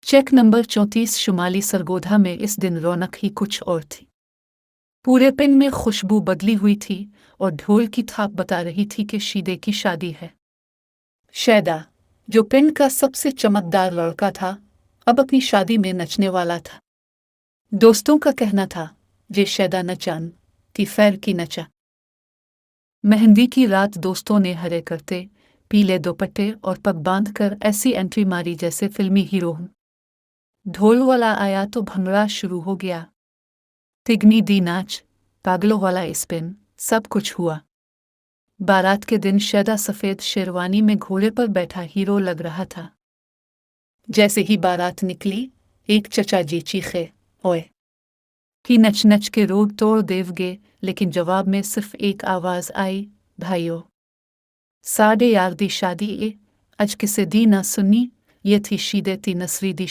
Check number 34 शुमाली सरगोधा में इस दिन रौनक ही कुछ और थी। पूरे पिंड में खुशबू बदली हुई थी और ढोल की थाप बता रही थी कि शीदे की शादी है। शैदा, जो पिंड का सबसे चमकदार लड़का था, अब अपनी शादी में नचने वाला था। दोस्तों का कहना था, जे शैदा नचान ती फैर की नचा। मेहंदी की रात दोस्तों ने हरे करते, पीले दुपट्टे और पग बांधकर ऐसी एंट्री मारी जैसे फिल्मी हीरो हूं। ढोल वाला आया तो भंगड़ा शुरू हो गया। तिगनी दी नाच, पागलों वाला स्पिन, सब कुछ हुआ। बारात के दिन शैदा सफेद शेरवानी में घोड़े पर बैठा हीरो लग रहा था। जैसे ही बारात निकली, एक चचा जी चीखे, ओए! कि नच नच के रोग तोड़ देवगे, लेकिन जवाब में सिर्फ एक आवाज आई, भाइयों! साढ़े यार दी शादी ए, अज किसे दी ना सुनी, ये थी शीदे ती नसरी दी